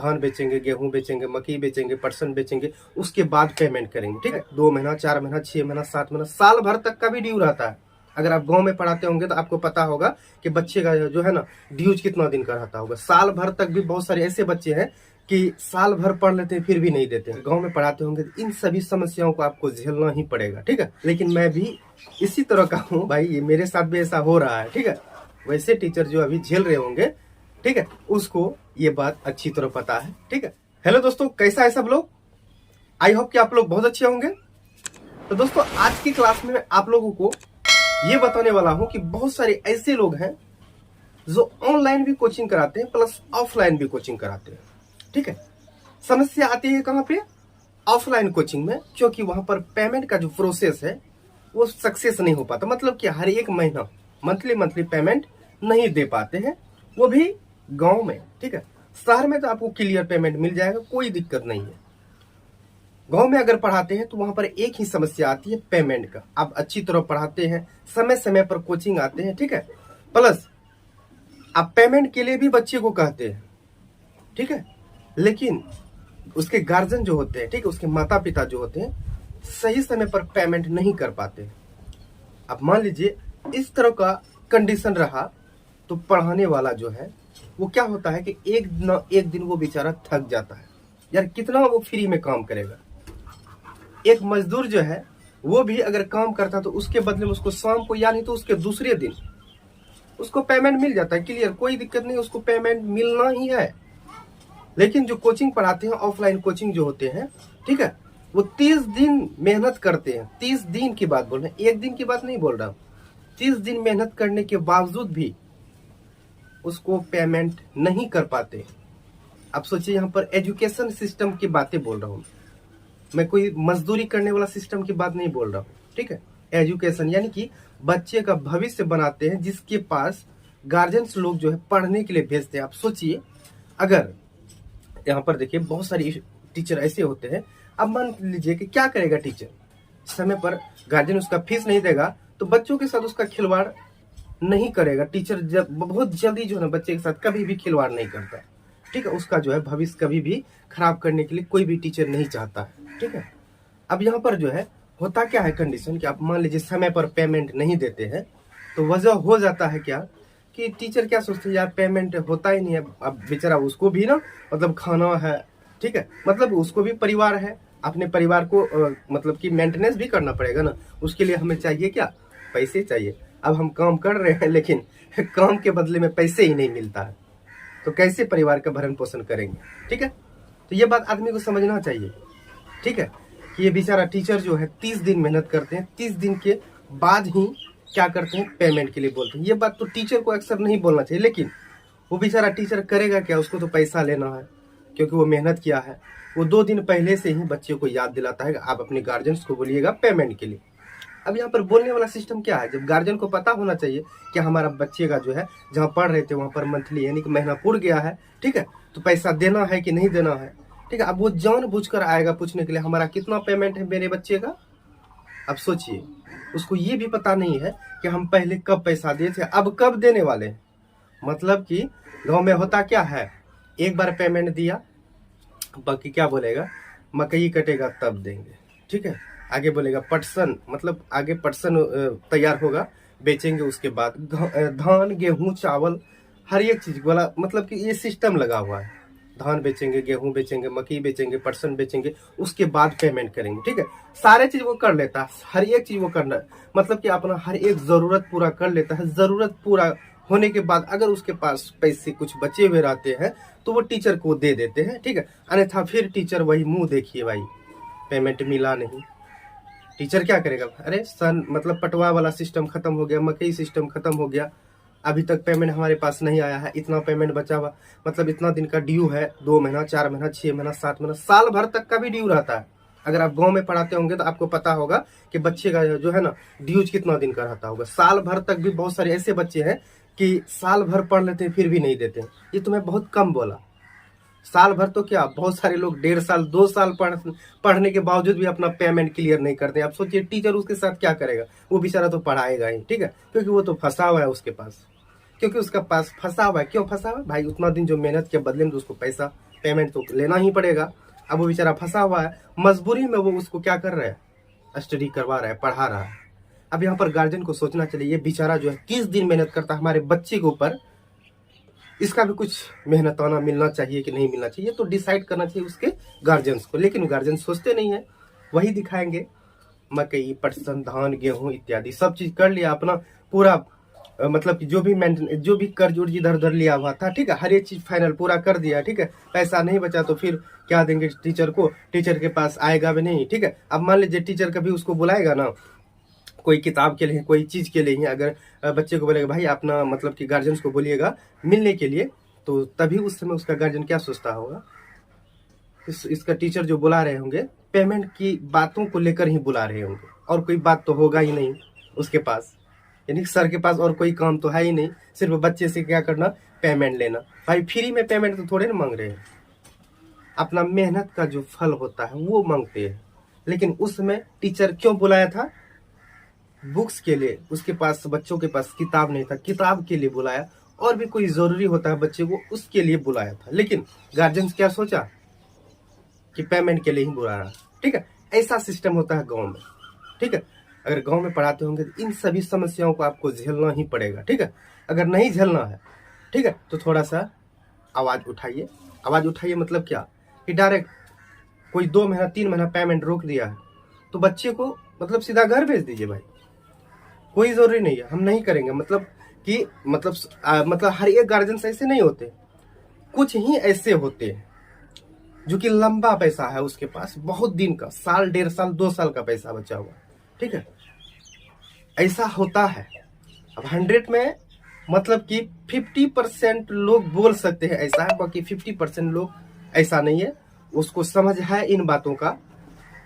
धान बेचेंगे, गेहूं बेचेंगे, मकई बेचेंगे, पटसन बेचेंगे, उसके बाद पेमेंट करेंगे। ठीक है, 2 महीना, 4 महीना, 6 महीना, 7 महीना, साल भर तक का भी ड्यू रहता है। अगर आप गांव में पढ़ाते होंगे तो आपको पता होगा कि बच्चे का जो है ना ड्यूज कितना दिन का रहता होगा। साल भर तक भी बहुत सारे ऐसे बच्चे हैं कि साल भर पढ़ लेते हैं फिर भी नहीं देते। गांव में पढ़ाते होंगे तो इन सभी समस्याओं को आपको झेलना ही पड़ेगा। ठीक है, लेकिन मैं भी इसी तरह का हूँ भाई, ये मेरे साथ भी ऐसा हो रहा है। ठीक है, वैसे टीचर जो अभी झेल रहे होंगे, ठीक है, उसको ये बात अच्छी तरह पता है। ठीक है, हेलो दोस्तों, कैसा है सब लोग? आई होप कि आप लोग बहुत अच्छे होंगे। तो दोस्तों, आज की क्लास में मैं आप लोगों को ये बताने वाला हूं कि बहुत सारे ऐसे लोग हैं जो ऑनलाइन भी कोचिंग कराते हैं प्लस ऑफलाइन भी कोचिंग कराते हैं। ठीक है, समस्या आती है कहां पे? ऑफलाइन कोचिंग में, क्योंकि वहां पर पेमेंट का जो प्रोसेस है वो सक्सेस नहीं हो पाता। मतलब कि हर एक महीना मंथली पेमेंट नहीं दे पाते हैं, वो भी गांव में। ठीक है, शहर में तो आपको क्लियर पेमेंट मिल जाएगा, कोई दिक्कत नहीं है। गांव में अगर पढ़ाते हैं तो वहां पर एक ही समस्या आती है पेमेंट का। आप अच्छी तरह पढ़ाते हैं, समय समय पर कोचिंग आते हैं, ठीक है, प्लस आप पेमेंट के लिए भी बच्चे को कहते हैं। ठीक है, लेकिन उसके गार्जियन जो होते हैं, ठीक है, उसके माता पिता जो होते हैं, सही समय पर पेमेंट नहीं कर पाते। अब मान लीजिए इस तरह का कंडीशन रहा तो पढ़ाने वाला जो है वो क्या होता है कि एक न एक दिन वो बेचारा थक जाता है। यार कितना वो फ्री में काम करेगा। एक मजदूर जो है वो भी अगर काम करता तो उसके बदले में उसको शाम को या नहीं तो उसके दूसरे दिन उसको पेमेंट मिल जाता है क्लियर, कोई दिक्कत नहीं, उसको पेमेंट मिलना ही है। लेकिन जो कोचिंग पढ़ाते हैं, ऑफलाइन कोचिंग जो होते हैं, ठीक है, वो 30 दिन मेहनत करते हैं। 30 दिन की बात बोल रहे हैं, एक दिन की बात नहीं बोल रहा हूं। 30 दिन मेहनत करने के बावजूद भी उसको पेमेंट नहीं कर पाते। आप सोचिए, यहाँ पर एजुकेशन सिस्टम की बातें बोल रहा हूँ मैं, कोई मजदूरी करने वाला सिस्टम की बात नहीं बोल रहा हूँ। ठीक है, एजुकेशन यानी कि बच्चे का भविष्य बनाते हैं, जिसके पास गार्जियंस लोग जो है पढ़ने के लिए भेजते हैं। आप सोचिए, अगर यहाँ पर देखिए बहुत सारी टीचर ऐसे होते हैं। अब मान लीजिए कि क्या करेगा टीचर, समय पर गार्जियन उसका फीस नहीं देगा तो बच्चों के साथ उसका खिलवाड़ नहीं करेगा। टीचर जब बहुत जल्दी जो है ना बच्चे के साथ कभी भी खिलवाड़ नहीं करता। ठीक है, उसका जो है भविष्य कभी भी खराब करने के लिए कोई भी टीचर नहीं चाहता है। ठीक है, अब यहाँ पर जो है होता क्या है कंडीशन कि आप मान लीजिए समय पर पेमेंट नहीं देते हैं तो वजह हो जाता है क्या कि टीचर क्या सोचते हैं, यार पेमेंट होता ही नहीं है। अब बेचारा उसको भी ना मतलब खाना है, ठीक है, मतलब उसको भी परिवार है, अपने परिवार को मतलब कि मेंटेनेंस भी करना पड़ेगा ना। उसके लिए हमें चाहिए क्या? पैसे चाहिए। अब हम काम कर रहे हैं लेकिन काम के बदले में पैसे ही नहीं मिलता है, तो कैसे परिवार का भरण पोषण करेंगे? ठीक है, तो ये बात आदमी को समझना चाहिए। ठीक है, कि ये बेचारा टीचर जो है 30 दिन मेहनत करते हैं, 30 दिन के बाद ही क्या करते हैं, पेमेंट के लिए बोलते हैं। ये बात तो टीचर को अक्सर नहीं बोलना चाहिए, लेकिन वो बेचारा टीचर करेगा क्या? उसको तो पैसा लेना है, क्योंकि वो मेहनत किया है। वो 2 दिन पहले से ही बच्चे को याद दिलाता है कि आप अपने गार्जियंस को बोलिएगा पेमेंट के लिए। अब यहाँ पर बोलने वाला सिस्टम क्या है, जब गार्जियन को पता होना चाहिए कि हमारा बच्चे का जो है जहाँ पढ़ रहे थे वहाँ पर मंथली यानी कि महीना पूर गया है, ठीक है, तो पैसा देना है कि नहीं देना है। ठीक है, अब वो जानबूझकर आएगा पूछने के लिए हमारा कितना पेमेंट है मेरे बच्चे का। अब सोचिए, उसको ये भी पता नहीं है कि हम पहले कब पैसा दिए थे, अब कब देने वाले हैं। मतलब कि गांव में होता क्या है, एक बार पेमेंट दिया, बाकी क्या बोलेगा, मकई कटेगा तब देंगे। ठीक है, आगे बोलेगा पटसन, मतलब आगे पटसन तैयार होगा, बेचेंगे, उसके बाद धान गेहूं चावल हर एक चीज वाला, मतलब कि ये सिस्टम लगा हुआ है। धान बेचेंगे, गेहूं बेचेंगे, मकई बेचेंगे, पटसन बेचेंगे, उसके बाद पेमेंट करेंगे। ठीक है, सारे चीज वो कर लेता है, हर एक चीज वो करना, मतलब कि अपना हर एक जरूरत पूरा कर लेता है। जरूरत पूरा होने के बाद अगर उसके पास पैसे कुछ बचे हुए रहते हैं तो वो टीचर को दे देते हैं। ठीक है, अन्यथा फिर टीचर वही मुंह देखिए, भाई पेमेंट मिला नहीं, टीचर क्या करेगा? अरे सन मतलब पटवा वाला सिस्टम खत्म हो गया, मकई सिस्टम खत्म हो गया, अभी तक पेमेंट हमारे पास नहीं आया है, इतना पेमेंट बचा हुआ, मतलब इतना दिन का ड्यू है, 2 महीना, 4 महीना, 6 महीना, 7 महीना, साल भर तक का भी ड्यू रहता है। अगर आप गांव में पढ़ाते होंगे तो आपको पता होगा कि बच्चे का जो है ना ड्यूज कितना दिन का रहता होगा। साल भर तक भी बहुत सारे ऐसे बच्चे हैं कि साल भर पढ़ लेते हैं फिर भी नहीं देते हैं। ये तो मैं बहुत कम बोला, साल भर तो क्या, बहुत सारे लोग 1.5 साल 2 साल पढ़ने के बावजूद भी अपना पेमेंट क्लियर नहीं करते। आप सोचिए टीचर उसके साथ क्या करेगा? वो बेचारा तो पढ़ाएगा ही, ठीक है, क्योंकि वो तो फंसा हुआ है उसके पास, क्योंकि उसका पास फंसा हुआ है। क्यों फंसा हुआ है भाई? उतना दिन जो मेहनत के बदले में तो उसको पैसा पेमेंट तो लेना ही पड़ेगा। अब वो बेचारा फंसा हुआ है, मजबूरी में वो उसको क्या कर रहा है, स्टडी करवा रहा है, पढ़ा रहा है। अब यहाँ पर गार्जियन को सोचना चाहिए, ये बेचारा जो है 30 दिन मेहनत करता है हमारे बच्चे के ऊपर, इसका भी कुछ मेहनताना मिलना चाहिए कि नहीं मिलना चाहिए, तो डिसाइड करना चाहिए उसके गार्जियंस को। लेकिन गार्जियन सोचते नहीं है, वही दिखाएंगे मकई, पटसन, धान, गेहूं इत्यादि सब चीज कर लिया अपना पूरा, मतलब कि जो भी कर्ज उर्ज इधर उधर लिया हुआ था, ठीक है, हर एक चीज फाइनल पूरा कर दिया, ठीक है। पैसा नहीं बचा तो फिर क्या देंगे टीचर को, टीचर के पास आएगा भी नहीं, ठीक है। अब मान लीजिए टीचर कभी उसको बुलाएगा ना, कोई किताब के लिए, कोई चीज के लिए ही, अगर बच्चे को बोलेगा भाई अपना मतलब कि गार्जियंस को बोलिएगा मिलने के लिए, तो तभी उस समय उसका गार्जियन क्या सोचता होगा, इसका टीचर जो बुला रहे होंगे पेमेंट की बातों को लेकर ही बुला रहे होंगे, और कोई बात तो होगा ही नहीं उसके पास, यानी सर के पास और कोई काम तो है ही नहीं, सिर्फ बच्चे से क्या करना, पेमेंट लेना। भाई फ्री में पेमेंट तो थोड़े ना मांग रहे हैं, अपना मेहनत का जो फल होता है वो मांगते हैं। लेकिन उसमें टीचर क्यों बुलाया था, बुक्स के लिए, उसके पास बच्चों के पास किताब नहीं था, किताब के लिए बुलाया, और भी कोई जरूरी होता है बच्चे को उसके लिए बुलाया था। लेकिन गार्जियंस क्या सोचा कि पेमेंट के लिए ही बुला रहा, ठीक है। ऐसा सिस्टम होता है गांव में, ठीक है। अगर गांव में पढ़ाते होंगे तो इन सभी समस्याओं को आपको झेलना ही पड़ेगा, ठीक है। अगर नहीं झेलना है, ठीक है, तो थोड़ा सा आवाज उठाइए। आवाज उठाइए मतलब क्या, कि डायरेक्ट कोई 2 महीना 3 महीना पेमेंट रोक दिया है तो बच्चे को मतलब सीधा घर भेज दीजिए भाई, कोई जरूरी नहीं है, हम नहीं करेंगे। मतलब कि मतलब हर एक गार्जियन ऐसे नहीं होते, कुछ ही ऐसे होते हैं जो कि लंबा पैसा है उसके पास, बहुत दिन का, साल, 1.5 साल, 2 साल का पैसा बचा हुआ, ठीक है। ऐसा होता है। अब 100 में मतलब कि 50% लोग बोल सकते हैं ऐसा है, बाकी 50% लोग ऐसा नहीं है। उसको समझ है इन बातों का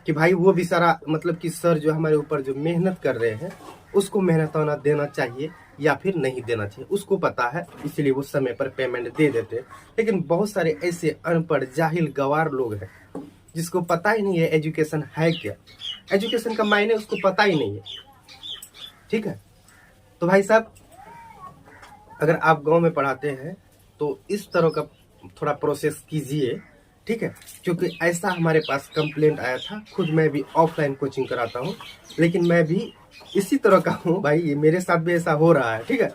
कि भाई वो बेचारा मतलब कि सर जो हमारे ऊपर जो मेहनत कर रहे हैं उसको मेहनताना देना चाहिए या फिर नहीं देना चाहिए, उसको पता है, इसलिए वो समय पर पेमेंट दे देते हैं। लेकिन बहुत सारे ऐसे अनपढ़ जाहिल गवार लोग हैं जिसको पता ही नहीं है एजुकेशन है क्या, एजुकेशन का मायने उसको पता ही नहीं है, ठीक है। तो भाई साहब अगर आप गांव में पढ़ाते हैं तो इस तरह का थोड़ा प्रोसेस कीजिए, ठीक है। क्योंकि ऐसा हमारे पास कंप्लेंट आया था, खुद मैं भी ऑफलाइन कोचिंग कराता हूँ, लेकिन मैं भी इसी तरह का हूँ भाई, ये मेरे साथ भी ऐसा हो रहा है, ठीक है।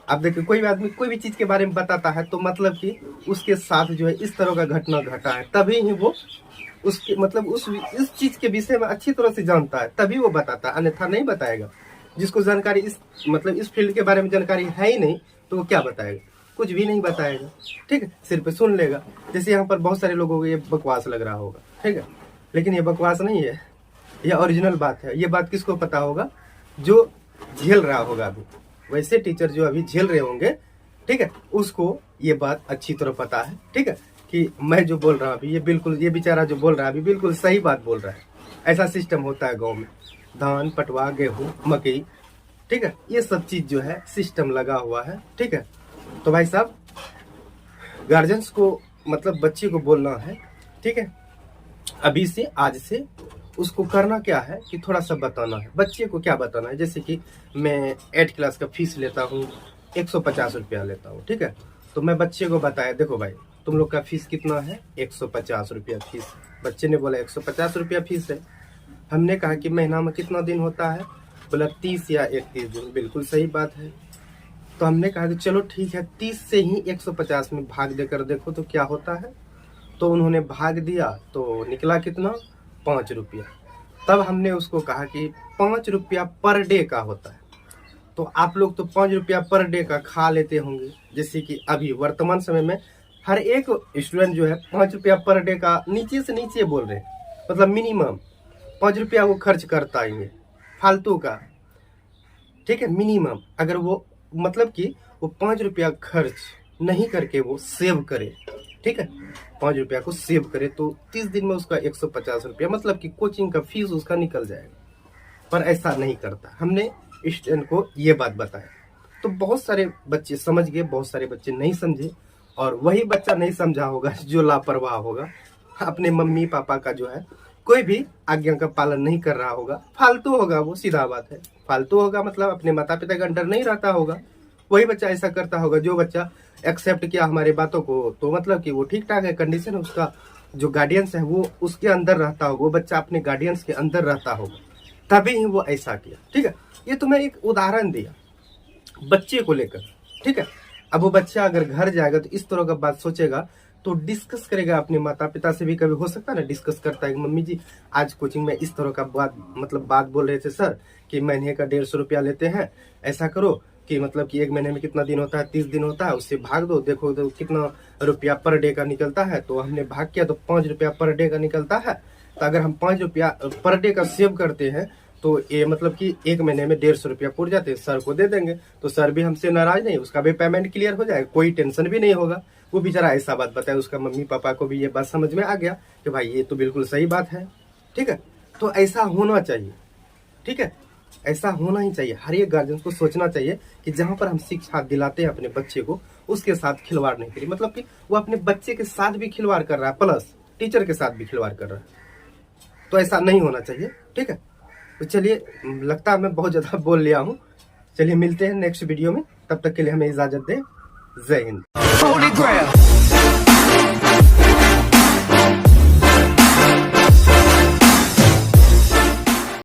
आप देखिए कोई भी आदमी कोई भी चीज के बारे में बताता है तो मतलब कि उसके साथ जो है इस तरह का घटना घटा है, तभी ही वो उसके मतलब इस चीज के विषय में अच्छी तरह से जानता है, तभी वो बताता है, अन्यथा नहीं बताएगा। जिसको जानकारी इस फील्ड के बारे में जानकारी है ही नहीं तो वो क्या बताएगा, कुछ भी नहीं बताएगा, ठीक है, सिर्फ सुन लेगा। जैसे यहाँ पर बहुत सारे लोगों को ये बकवास लग रहा होगा, ठीक है, लेकिन ये बकवास नहीं है, ये ओरिजिनल बात है। ये बात किसको पता होगा, जो झेल रहा होगा अभी, वैसे टीचर जो अभी झेल रहे होंगे, ठीक है, उसको ये बात अच्छी तरह पता है, ठीक है, कि मैं जो बोल रहा हूँ अभी ये बिल्कुल, ये बेचारा जो बोल रहा है अभी बिल्कुल सही बात बोल रहा है। ऐसा सिस्टम होता है गाँव में, धान, पटवा, गेहूँ, मकई, ठीक है, ये सब चीज जो है सिस्टम लगा हुआ है, ठीक है। तो भाई साहब गार्जियंस को मतलब बच्चे को बोलना है, ठीक है, अभी से, आज से उसको करना क्या है कि थोड़ा सा बताना है बच्चे को। क्या बताना है, जैसे कि मैं 8 क्लास का फीस लेता हूँ, 150 रुपया लेता हूँ, ठीक है। तो मैं बच्चे को बताया, देखो भाई तुम लोग का फीस कितना है, 150 रुपया फीस। बच्चे ने बोला 150 रुपया फीस है। हमने कहा कि महीना में कितना दिन होता है, बोला 30 या 31 दिन। बिल्कुल सही बात है। तो हमने कहा कि चलो ठीक है, 30 से ही 150 में भाग देकर देखो तो क्या होता है। तो उन्होंने भाग दिया तो निकला कितना, 5 रुपया। तब हमने उसको कहा कि 5 रुपया पर डे का होता है, तो आप लोग तो 5 रुपया पर डे का खा लेते होंगे। जैसे कि अभी वर्तमान समय में हर एक स्टूडेंट जो है 5 रुपया पर डे का नीचे से नीचे बोल रहे हैं, मतलब मिनिमम 5 रुपया वो खर्च करता ही है फालतू का, ठीक है, मिनिमम। अगर वो मतलब कि वो 5 रुपया खर्च नहीं करके वो सेव करे, ठीक है, 5 रुपया को सेव करे तो 30 दिन में उसका 150 रुपया मतलब कि कोचिंग का फीस उसका निकल जाएगा। पर ऐसा नहीं करता, हमने स्टूडेंट को ये बात बताया तो बहुत सारे बच्चे समझ गए, बहुत सारे बच्चे नहीं समझे। और वही बच्चा नहीं समझा होगा जो लापरवाह होगा, अपने मम्मी पापा का जो है कोई भी आज्ञा का पालन नहीं कर रहा होगा, फालतू होगा वो, सीधा बात है। फालतू होगा मतलब अपने माता पिता का अंडर नहीं रहता होगा, वही बच्चा ऐसा करता होगा जो बच्चा एक्सेप्ट किया हमारे बातों को, तो मतलब कि वो ठीक ठाक है, कंडीशन है उसका, जो गार्डियंस है वो उसके अंदर रहता होगा, वो बच्चा अपने गार्डियंस के अंदर रहता होगा, तभी ही वो ऐसा किया। ठीक है, ये तो मैं एक उदाहरण दिया बच्चे को लेकर। ठीक है, अब वो बच्चा अगर घर जाएगा तो इस तरह का बात सोचेगा, तो डिस्कस करेगा अपने माता पिता से भी, कभी हो सकता है ना डिस्कस करता है कि मम्मी जी आज कोचिंग में इस तरह का बात बोल रहे थे सर कि महीने का 150 रुपया लेते हैं, ऐसा करो कि मतलब कि 1 महीने में कितना दिन होता है, 30 दिन होता है, उससे भाग दो, देखो तो कितना रुपया पर डे का निकलता है। तो हमने भाग किया तो 5 रुपया पर डे का निकलता है। तो अगर हम 5 रुपया पर डे का सेव करते हैं तो ये मतलब कि 1 महीने में 150 रुपया पूर जाते हैं, सर को दे देंगे, तो सर भी हमसे नाराज नहीं, उसका भी पेमेंट क्लियर हो जाएगा, कोई टेंशन भी नहीं होगा। वो बेचारा ऐसा बात बताए, उसका मम्मी पापा को भी ये बात समझ में आ गया कि भाई ये तो बिल्कुल सही बात है। ठीक है, तो ऐसा होना चाहिए। ठीक है, ऐसा होना ही चाहिए। हर एक गार्जियन को सोचना चाहिए कि जहां पर हम शिक्षा दिलाते हैं अपने बच्चे को, उसके साथ खिलवाड़ नहीं करिए। मतलब कि वो अपने बच्चे के साथ भी खिलवाड़ कर रहा है, प्लस टीचर के साथ भी खिलवाड़ कर रहा है, तो ऐसा नहीं होना चाहिए। ठीक है, तो चलिए, लगता है मैं बहुत ज्यादा बोल लिया हूँ। चलिए मिलते हैं नेक्स्ट वीडियो में, तब तक के लिए हमें इजाजत दें। जय हिंद।